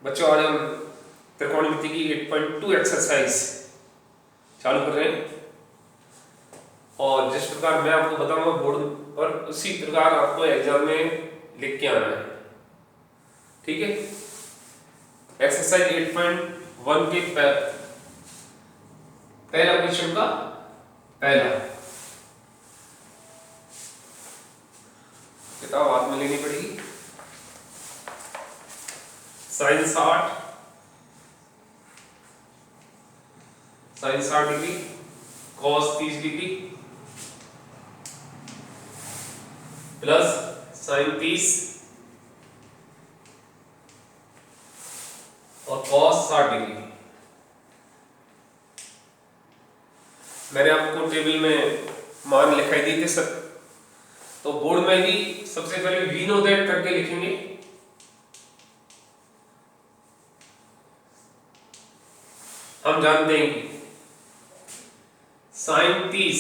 बच्चों आज हम त्रिकोणमिति की 8.2 एक्सरसाइज चालू कर रहे हैं और जिस प्रकार मैं आपको बताऊंगा बोर्ड पर उसी प्रकार आपको एग्जाम में लिख के आना है। ठीक है, एक्सरसाइज 8.1 के पहला क्वेश्चन का पहला किताब हाथ में लेनी पड़ेगी। Sine 60 degree, cos 30 degree plus sine 30 और कॉस 60 डिग्री। मैंने आपको टेबल में मान लिखाई दी थे सब, तो बोर्ड में भी सबसे पहले वी नो दैट करके लिखेंगे। हम जानते हैं कि साइन 30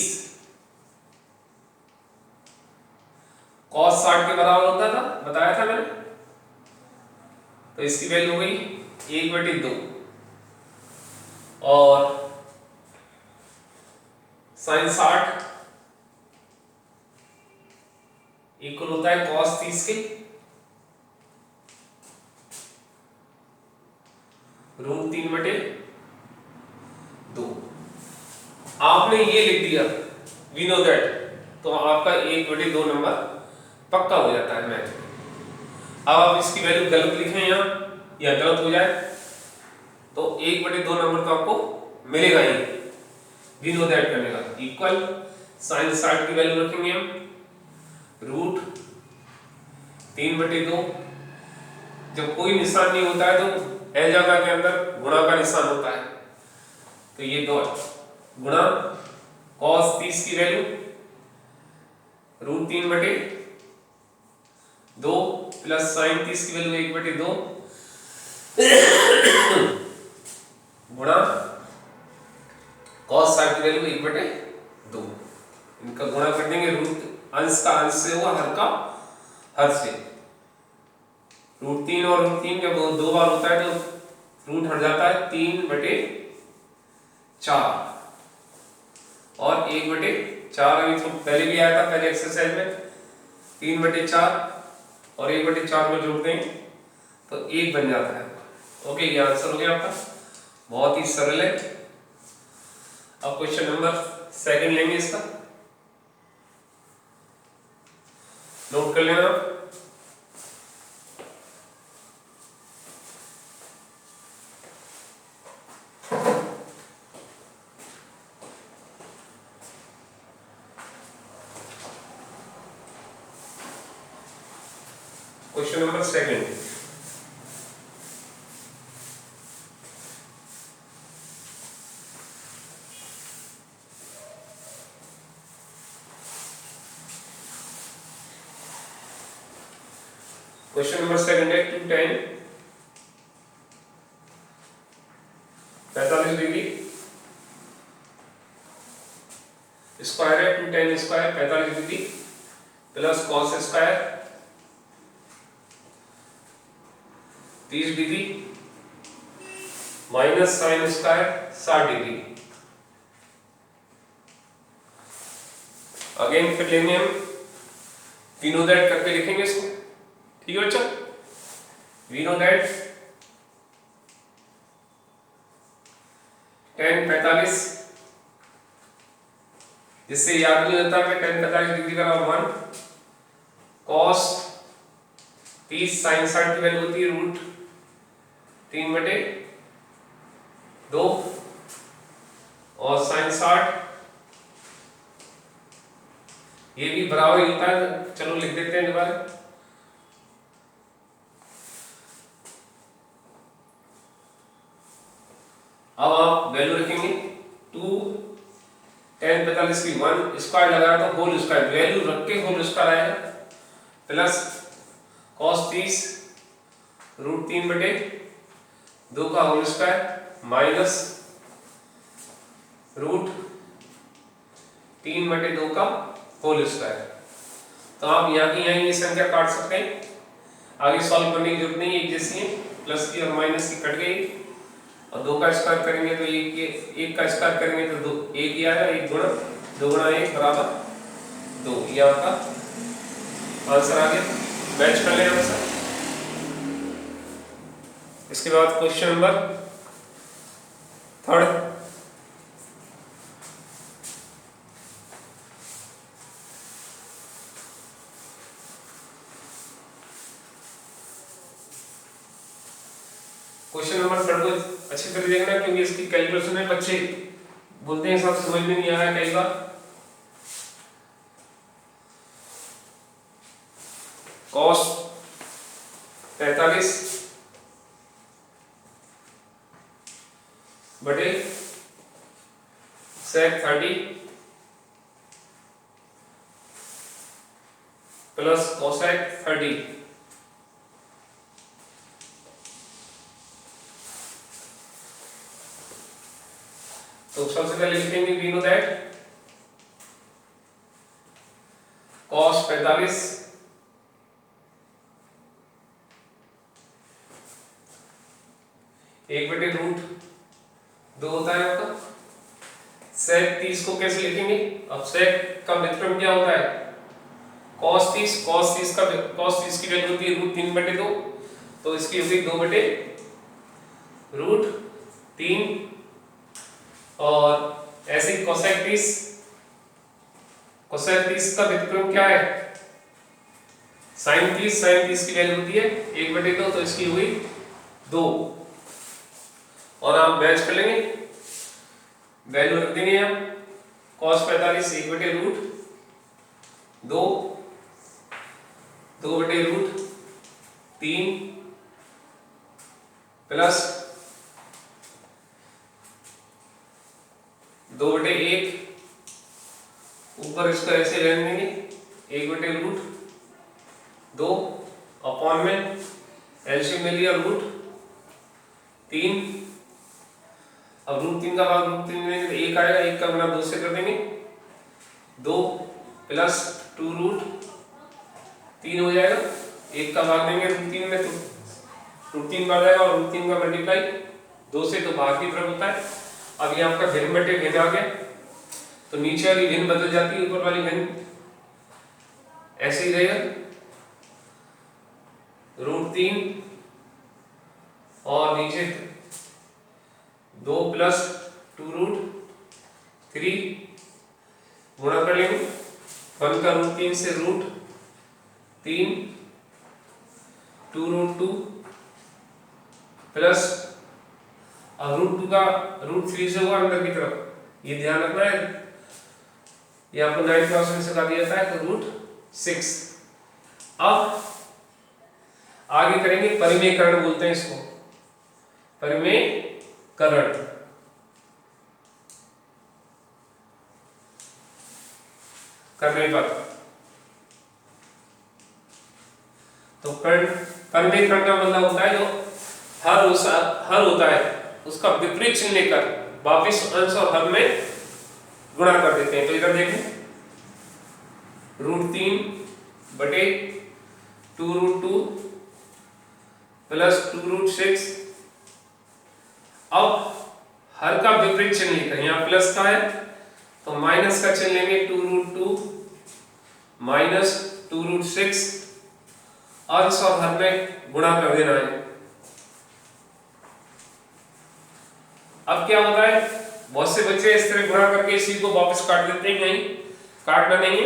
कॉस 60 के बराबर होता था, बताया था मैंने। तो इसकी वैल्यू हो गई 1/2 और साइन 60 इक्वल होता है कॉस 30 के √3/2। आपने ये लिख दिया वी नो दैट, तो आपका 1/2 नंबर पक्का हो जाता है मैथ में। अब आप इसकी वैल्यू गलत लिखें या गलत हो जाए तो 1/2 नंबर तो आपको मिलेगा ही। वी नो दैट करने का इक्वल साइन 60 की वैल्यू रखेंगे हम √3/2। जब कोई निशान नहीं होता है तो अलजेब्रा के अंदर गुणा का निशान होता है, तो ये 2 गुणा cos 30 की वैल्यू √3/2 प्लस साइन 30 की वैल्यू 1/2 गुणा cos 60 की वैल्यू 1/2। इनका गुणा कर देंगे, रूट अंश का अंश से होगा, हर का हर से। √3 और √3 जब 2 बार होता है तो रूट हट जाता है, 3/4 और 1/4 अभी तो पहले भी आया था पहले एक्सरसाइज में। 3/4 और 1/4 में जोड़ दें तो 1 बन जाता है। ओके, ये आंसर हो गया आपका, बहुत ही सरल है। अब क्वेश्चन नंबर 2 लेंगे, इसका नोट कर लेना। क्वेश्चन नंबर 2 क्वेश्चन नंबर 2 है 2 tan 45 डिग्री स्क्वायर है, 2 tan square 45 degree plus cos square 30 degree minus sine square 60 degree. Again फिर लेंगे हम वी नो दैट करके लिखेंगे इसको। ठीक है बच्चा, वी नो दैट tan 45, जिससे याद नहीं होता कि tan 45 डिग्री का नाम 1, cos 30 sin 60 की वैल्यू होती है √3/2 और sin 60 ये भी बराबर ही होता है। चलो लिख देते हैं दोबारा। अब आप वैल्यू रखेंगे 2 tan 45 की 1 स्क्वायर लगाया तो होल स्क्वायर, वैल्यू रख के होल स्क्वायर आएगा, प्लस cos 30 √3/2 का होल स्क्वायर माइनस √3/2 का होल स्क्वायर। तो आप यहाँ की यहाँ ये संख्या काट सकते हैं, आगे सॉल्व करने की जरूरत नहीं है, एक जैसी है, प्लस की और माइनस की कट गई, और 2 का स्क्वायर करेंगे तो एक का स्क्वायर करेंगे तो 2 एक ही आएगा, 1 गुणा 2 गुणा 1 बराबर 2। ये आपका आंसर आ गया, मैच कर लें आंसर। इसके बाद क्वेश्चन नंबर 3। क्वेश्चन नंबर 3 को अच्छी तरह देखना, क्योंकि इसकी कैलकुलेशन में बच्चे बोलते हैं सब समझ में नहीं आ रहा है कई बार। cos 45 बटे sec 30 प्लस cosec 30। तो सबसे पहले लिखेंगे वी नो दैट cos 45 1/√2 होता है आपका। sec 30 को कैसे लिखेंगे? अब sec का व्युत्क्रम क्या होता है? cos 30 की वैल्यू होती है √3/2, तो इसकी होगी 2/√3। और ऐसे ही cosec 30 का व्युत्क्रम क्या है? sin 30 की वैल्यू होती है 1/2, तो इसकी हुई 2। और आप मैच कर लेंगे, वैल्यू रख देंगे आप। cos 45 1/√2 2/√3 प्लस 2/1, ऊपर इसको ऐसे रहने देंगे 1/√2 अपॉन में एलसीएम में लिया √3। अब √3 का भाग √3 में 1 आएगा, 1 का गुना 2 से कर देंगे, 2 प्लस 2√3 हो जाएगा। 1 का भाग देंगे √3 में तो √3 बढ़ जाएगा, और √3 का मल्टीप्लाई 2 से, तो भाग की तरफ होता है। अब ये आपका भिन्न बटे भिन्न आ गया, तो नीचे वाली भिन्न बदल जाती है, ऊपर वाली भिन्न ऐसे ही रहेगा। √3 और नीचे 2 प्लस 2√3 गुणा कर लेंगे। 1 का √3 से √3 2√2 प्लस √2 का √3 से होगा अंदर की तरफ, ये ध्यान रखना है। ये आपको 9th क्लास में सिखा दिया जाता है, तो √6। अब आगे करेंगे परिमेयकरण, बोलते हैं इसको, परिमेयकरण। करने पर तो परिमेयकरण का मतलब होता है जो हर होता है उसका विपरीत चिन्ह लेकर वापिस अंश और हर में गुणा कर देते हैं। तो इधर देखें, √3/2√2 प्लस 2√6। अब हर का विपरीत चिन्ह लेकर, यहाँ प्लस का है तो माइनस का चिन्ह लेंगे, 2√2 माइनस 2√6, अंश और हर में गुणा कर देना है। अब क्या होता है, बहुत से बच्चे इस तरह गुणा करके इसी को वापस काट देते हैं। नहीं, काटना नहीं है,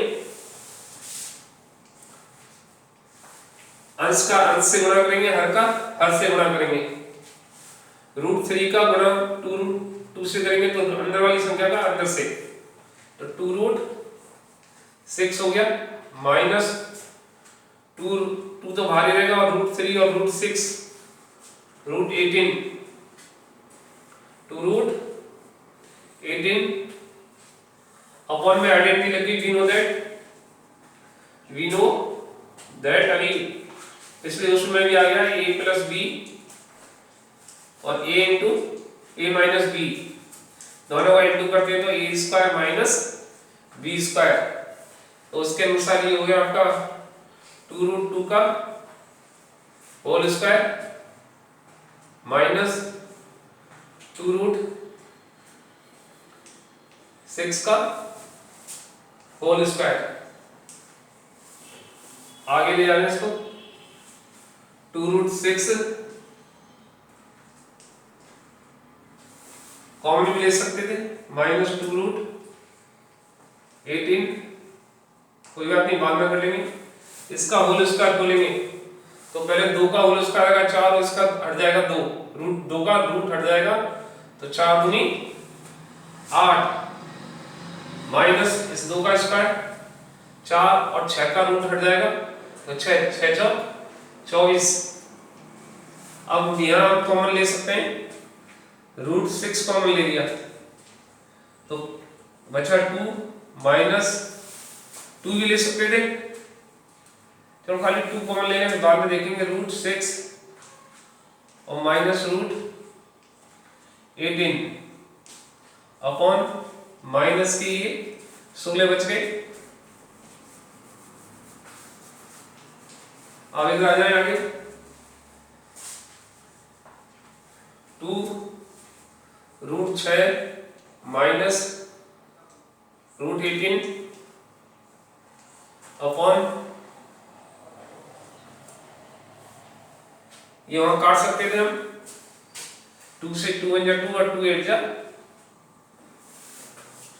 अंश का अंश से गुणा करेंगे, हर का हर से गुणा करेंगे। √3 का गुणा 2√2 से करेंगे तो अंदर वाली संख्या का अंदर से, तो 2√6 हो गया, माइनस 2 तो बाहर ही रहेगा, और √3 और √6 √18 2√18 अपॉन में आइडेंटिटी लगी। वी नो दैट अभी इसलिए उसमें भी आ गया a प्लस बी और a into a minus b, दोनों का इंटू करते हैं तो a² माइनस b²। तो उसके अनुसार ये हो गया आपका 2√2 का होल स्क्वायर माइनस 2√6 का होल स्क्वायर। आगे ले जाना इसको, 2√6 कॉमन भी ले सकते थे, माइनस 2√18, कोई बात नहीं, बाद में कर लेंगे। इसका होल स्क्वायर बोलेंगे तो पहले 2 का होल स्क्वायर आएगा 4 और इसका हट जाएगा 2, रूट 2 का रूट हट जाएगा तो 4 दूनी 8 माइनस इस 2 का स्क्वायर 4 और 6 का रूट हट जाएगा तो 6 6 चौक 24। अब यहां आप कॉमन ले सकते हैं, √6 कॉमन ले लिया तो बचा 2 माइनस 2 भी ले सकते थे, चलो खाली 2 कॉमन ले लेंगे, बाद में देखेंगे। √6 और माइनस √18 अपॉन माइनस के ये 16 बच गए। अब इधर आ जाए आगे, 2√6 माइनस √18 अपॉन, ये वहां काट सकते थे हम, 2 से 2 1 जा 2 और 2 8 जा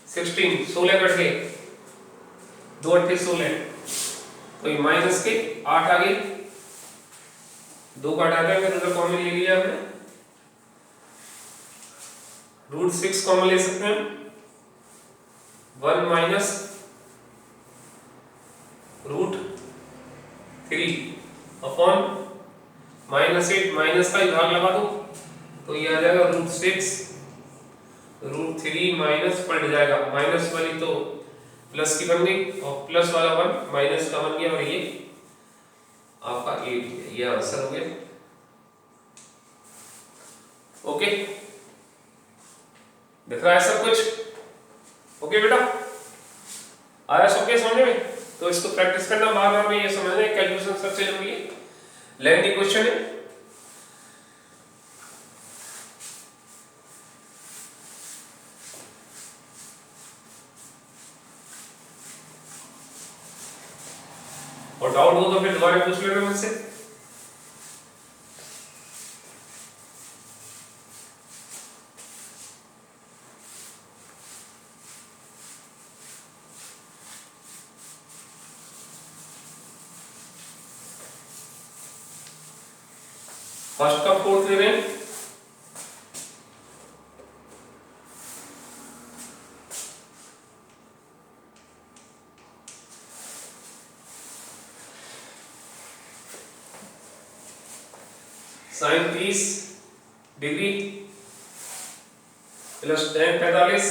16, 16 कट गए, 2 8 16 तो ये माइनस के 8 आ गए, 2 का हटा के उधर कॉमन ले लिया हमने, √6 कॉमन ले सकते हैं, 1 माइनस √3 अपॉन -8 माइनस का भाग लगा दो तो ये आ जाएगा √6, √3 माइनस पलट जाएगा, माइनस वाली तो प्लस की बन गई और प्लस वाला 1 माइनस का बन गया और ये आपका 8, ये आंसर हो गया। ओके, दिख रहा है सब कुछ? ओके बेटा, आया सबके समझ में? तो इसको प्रैक्टिस करना, बार बार में ये समझना है, कैलकुलेशन सबसे जरूरी है, लेंथी क्वेश्चन है। और डाउट हो तो फिर दोबारा पूछ लेना मुझसे। फर्स्ट का फोर्थ ले रहे हैं, sin 30 degree plus tan 45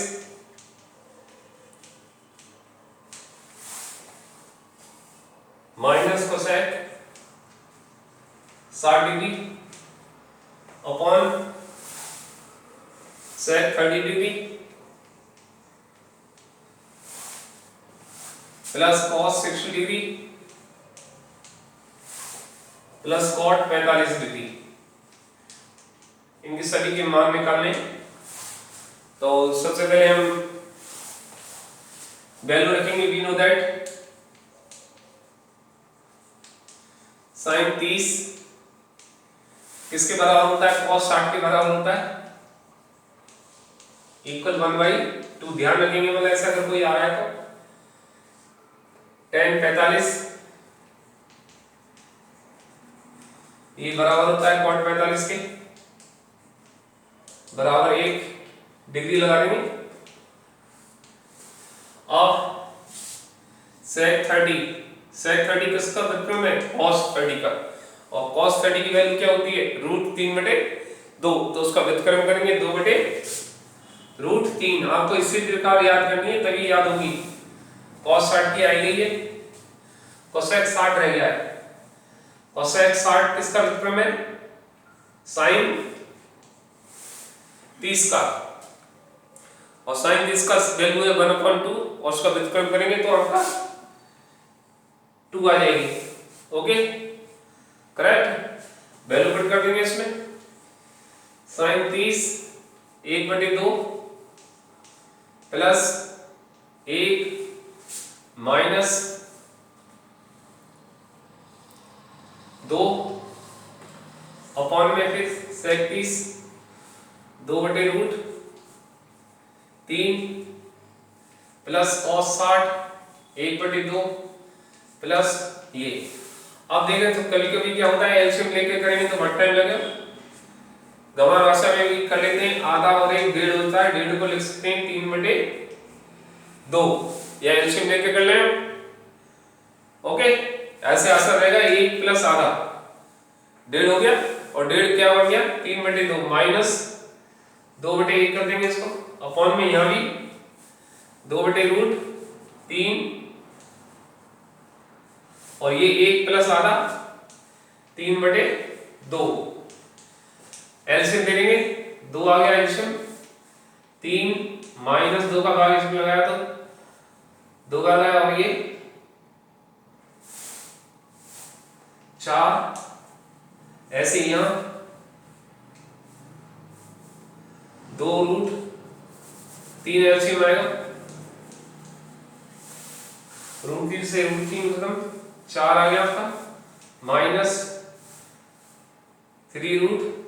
minus cosec 60 degree upon sec 30 degree plus cos 60 degree plus cot 45 degree. इनकी सभी के मान निकालने, तो सबसे पहले हम वैल्यू रखेंगे। वी नो दैट sin 30 किसके बराबर होता है? cos 60 के बराबर होता है, इक्वल 1/2। ध्यान रखेंगे, मतलब ऐसा अगर कोई आ रहा है तो tan 45 ये बराबर होता है cot 45 के, बराबर 1 डिग्री लगा देंगे। अब sec 30 किसका व्युत्क्रम है? cos 30 का, और cos 30 की वैल्यू क्या होती है? √3/2, तो उसका व्युत्क्रम करेंगे 2/√3। आपको इसी प्रकार याद करनी है, तभी याद होगी। cos 60 की आई गई है, cosec 60 रह गया है, cosec 60 किसका व्युत्क्रम है? sin 30 का, और sin 30 का वैल्यू है 1/2 और उसका व्युत्क्रम करेंगे तो आपका 2 आ जाएगी। Okay, correct. वैल्यू पुट कर देंगे इसमें। साइन 30 1/2 प्लस 1 माइनस 2 अपॉन में फिर 37 2/√3 प्लस cos 60 1/2 प्लस ये। अब देखें तो कभी कभी क्या होता है, एलसीएम लेके करेंगे तो बहुत टाइम लगेगा। गमा भाषा में भी कर लेते हैं, आधा और 1 1.5 होता है, 1.5 को लिख सकते हैं 3/2 या एलसीएम लेके कर लें। ओके, ऐसे आंसर रहेगा 1 प्लस आधा 1.5 हो गया, और 1.5 क्या बन गया 3/2 माइनस 2/1 कर देंगे इसको, अपॉन में यहां भी 2/√3 और ये 1 प्लस आधा 3/2। एलसीएम दे देंगे, 2 आ गया एलसीएम, 3 माइनस 2 का भाग इसमें लगाया तो 2 का आया, और ये 4, ऐसे यहां 2√3 एलसीएम आएगा, √3 से √3 खत्म, 4 आ गया आपका, माइनस 3√3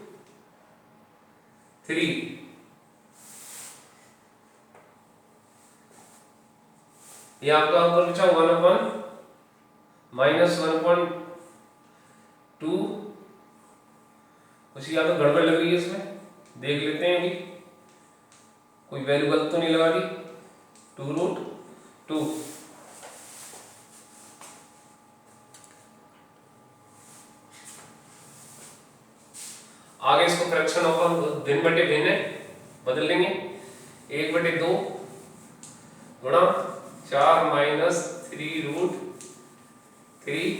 ये आपका ऊपर बचा 1/- माइनस 1/2। कुछ या तो गड़बड़ लग रही है इसमें, देख लेते हैं अभी, कोई वैल्यू गलत तो नहीं लगा दी। 2√2 आगे इसको फ्रैक्शन ऑफ भिन्न बटे भिन्न बदल लेंगे, 1/2 गुणा 4 माइनस 3√3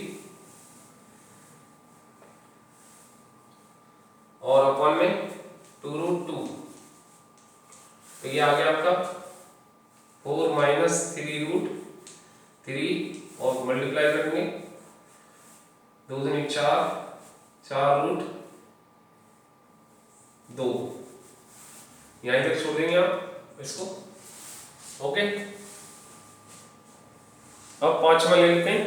और अपॉन में 2√2। तो ये आ गया आपका 4 माइनस 3√3 और मल्टीप्लाई करेंगे 2 दूनी 4, 4√2 यहीं तक छोड़ देंगे आप इसको। ओके, अब 5वां ले लेते हैं।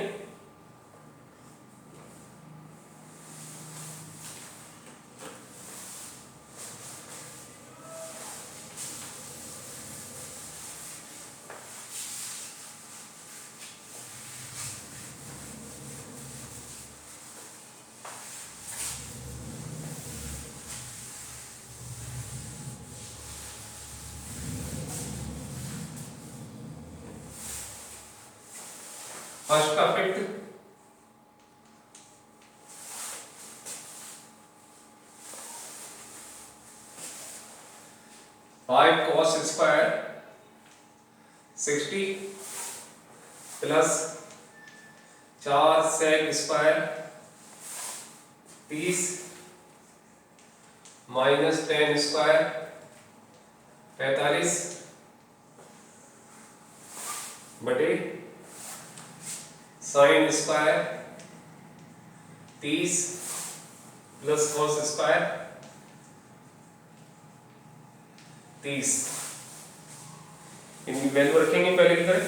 फर्स्ट का fifth, five cos square 60 plus 4 sec square 30 minus 10 square 45 बटे sine square 30 plus cos square 30। इनकी वैल्यू रखेंगे पहले की तरह,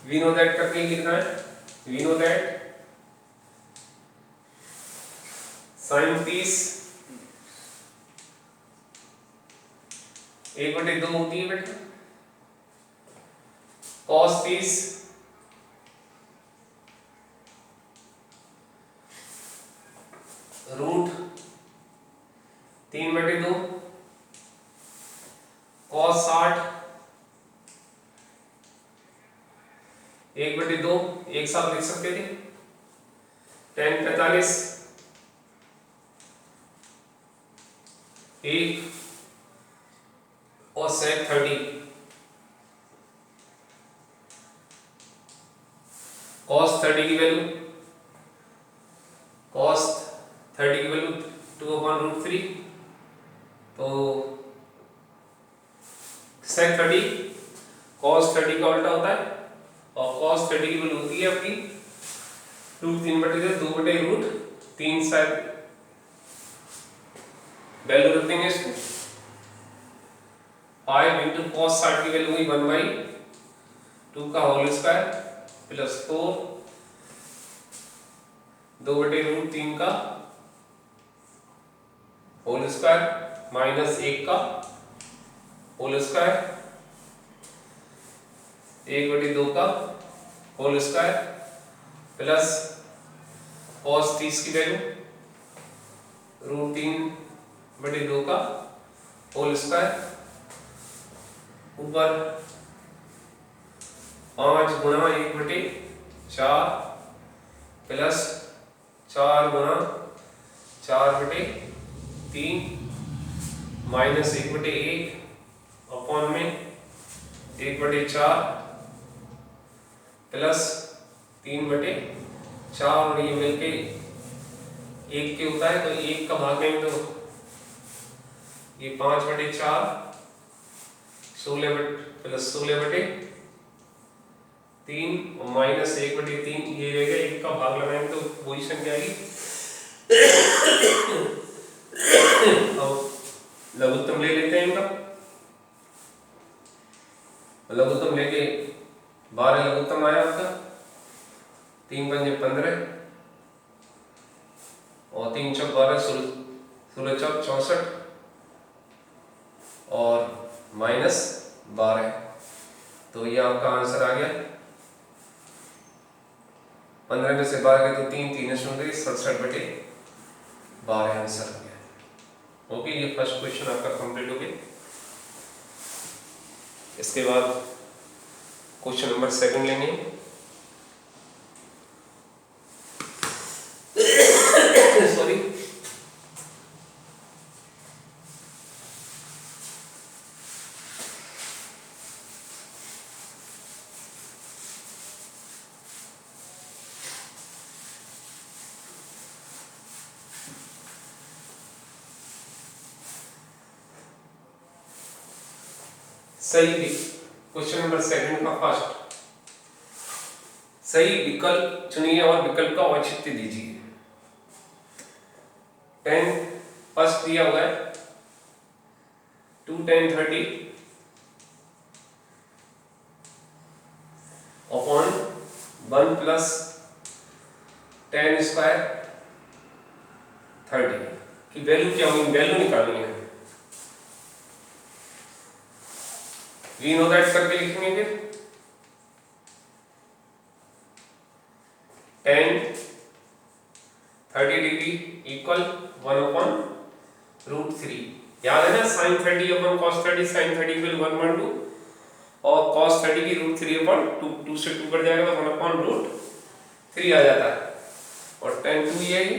वी नो दैट करके ही लिखना है। वी नो दैट साइन 30 1/2 होती है बेटा, cos 30 √3/2, cos 60 1/2 एक साथ लिख सकते थे, tan 45 1 और sec 30 cos 30 की वैल्यू 2/√3, तो sec 30 cos 30 का उल्टा होता है, और cos 30 की वैल्यू होती है आपकी √3/2 2/√3। 3 शायद वैल्यू रख देंगे इसको। 5 इंटू cos 60 की वैल्यू हुई 1/2 का होल स्क्वायर प्लस 4 2/√3 का होल स्क्वायर माइनस 1 का होल स्क्वायर 1/2 का होल स्क्वायर प्लस cos 30 की वैल्यू √3/2 का होल स्क्वायर ऊपर 5 गुणा 1/4 प्लस 4 गुणा 4/3 माइनस 1/1 अपॉन में 1/4 प्लस 3/4 और ये मिलके 1 के होता है तो 1 का भाग नहीं तो ये 5/4 16 प्लस 16/3 और माइनस 1/3 ये रहेगा 1 का भाग लगाएंगे तो वही संख्या आएगी। अब लघुत्तम ले लेते हैं इनका। लघुत्तम लेके 12 लघुत्तम आया आपका 3 पंजे 15 और 3 चौक 12 16 चौक 64 और माइनस 12 तो ये आपका आंसर आ गया। 15 में से 12 के तो 3 0 67/12 आंसर आ गया। ओके, ये फर्स्ट क्वेश्चन आपका कंप्लीट हो गया। इसके बाद क्वेश्चन नंबर 2 लेंगे। सॉरी, सही क्वेश्चन नंबर 2 का फर्स्ट सही विकल्प चुनिए और विकल्प का औचित्य दीजिए। 10 फर्स्ट दिया हुआ है 2 10 30 अपॉन 1 प्लस 10 स्क्वायर 30 की वैल्यू क्या होगी, वैल्यू निकालनी है। वी नो दैट करके लिखेंगे फिर 10 30 डिग्री इक्वल 1/√3। याद है ना, sin 30 अपन cos 30 sin 30 इक्वल 1/2 और cos 30 की √3/2 2 से 2 कट जाएगा तो 1/√3 आ जाता है और tan 2 ये है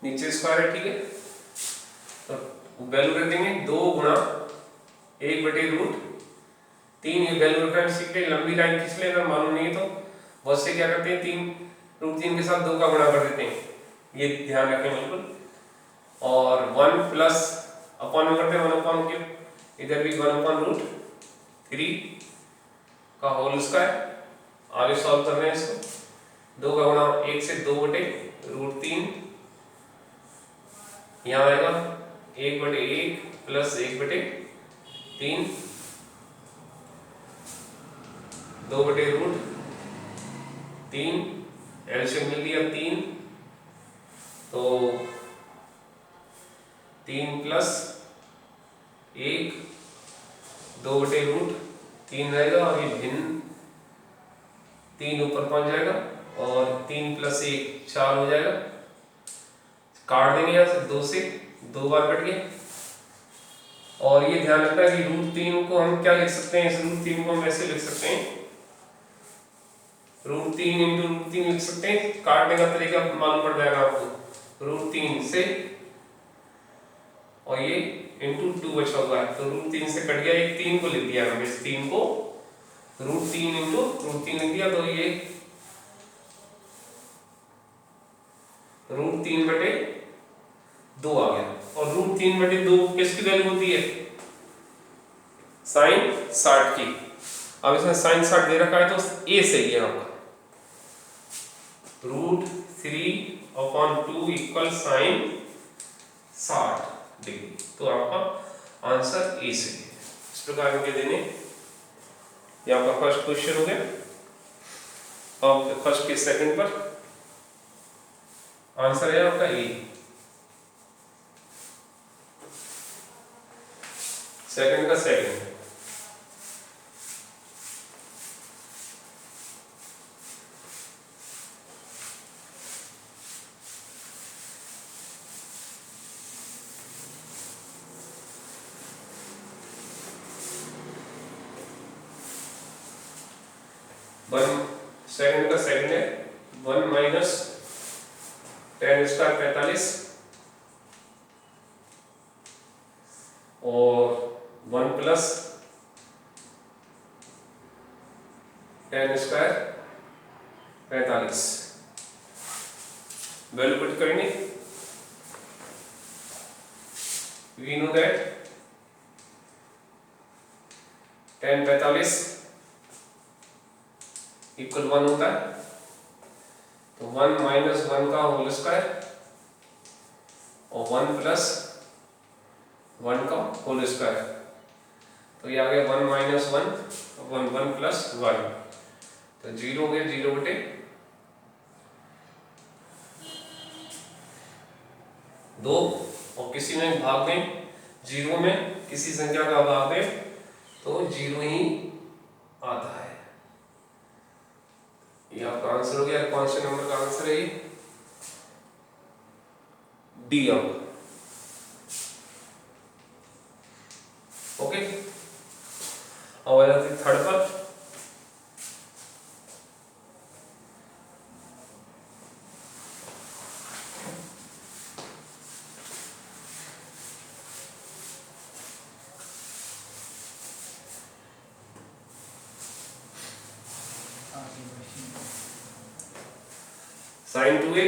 नीचे स्क्वायर है। ठीक है, तो वैल्यू रख देंगे 2 गुणा 1/√3। ये वैल्यू रखना सीखते हैं। लंबी लाइन खींच लेना, मालूम नहीं है तो बहुत से क्या करते हैं 3√3 के साथ 2 का गुणा कर देते हैं, ये ध्यान रखें बिल्कुल। और 1 प्लस अपॉन में करते हैं 1/3, इधर भी 1/√3 का होल स्क्वायर। आगे सॉल्व कर रहे हैं इसको। 2 का गुणा 1 से 2/√3 यहाँ आएगा 1/1 प्लस 1/3 2/√3 एलसीएम मिल गया 3 तो 3 प्लस 1 2/√3 रहेगा और ये भिन्न 3 ऊपर पहुंच जाएगा और 3 प्लस 1 4 हो जाएगा। काट देंगे यहाँ से 2 से 2 बार कट गया। और ये ध्यान रखना है कि √3 को हम क्या लिख सकते हैं, इस √3 को हम ऐसे लिख सकते हैं √3 इंटू √3 लिख सकते हैं। काटने का तरीका मालूम पड़ जाएगा आपको। √3 से और ये इंटू 2 बचा हुआ है तो √3 से कट गया, एक 3 को लिख दिया हमने, इस 3 को √3 इंटू √3 लिख दिया तो ये √3/2 आ गया। और √3/2 किसकी वैल्यू होती है, sin 60 की। अब इसमें sin 60 दे रखा है तो ए सही है आपका। √3 अपॉन 2 इक्वल साइन 60 डिग्री। तो आपका आंसर ए से है। इस प्रकार के देने, ये आपका फर्स्ट क्वेश्चन हो गया। और फर्स्ट के सेकंड पर आंसर है आपका ए। सेकंड का सेकंड 1 सेकंड का सेकंड है 1 माइनस टेन स्क्वायर 45 और 1 plus ten square 45 value put करेंगे। We know that ten 45 equal 1 होता है, तो 1 माइनस 1 का होल स्क्वायर और 1 प्लस 1 का होल स्क्वायर, तो ये आ गया 1 माइनस 1 1 1 प्लस 1, तो 0 हो गया 0 बटे 2 और किसी में भाग दें 0 में किसी संख्या का भाग दें तो 0 ही आता है। ये आपका आंसर हो गया। कौन से नंबर का आंसर है ये? डी आपका। ओके, अब आ जाते थर्ड पर। साइन 2a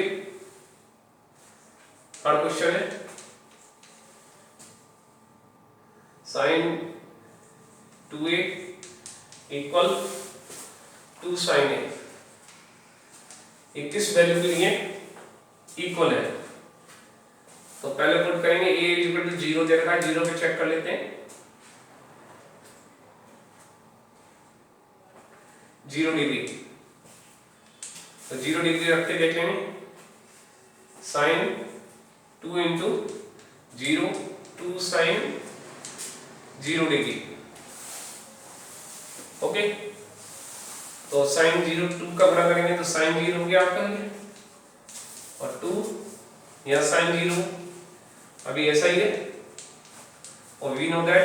थर्ड क्वेश्चन है। Sine 2a equal 2 sine a, ये किस वैल्यू के लिए इक्वल है? तो पहले पुट करेंगे a इक्वल टू 0 दे रखा है, 0 पे चेक कर लेते हैं। 0 डिग्री, तो 0 डिग्री रखते देख लेंगे। Sine 2 into 0 2 sine 0 degree. Okay, तो साइन 0 2 का बना करेंगे तो साइन 0 हो गया आपका ये, और 2 या साइन 0 अभी ऐसा ही है। और we know that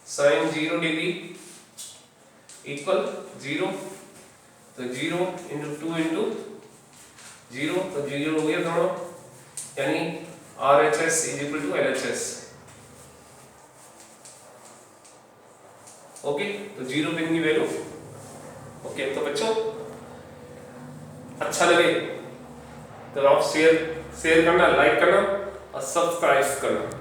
sine 0 degree equal 0, तो 0 इंटू 2 इंटू 0, तो 0 हो गया दोनों, यानी RHS is equal to LHS। Okay, तो 0 पिन की वैल्यू। ओके, तो बच्चों अच्छा लगे तो आप शेयर करना, लाइक करना और सब्सक्राइब करना।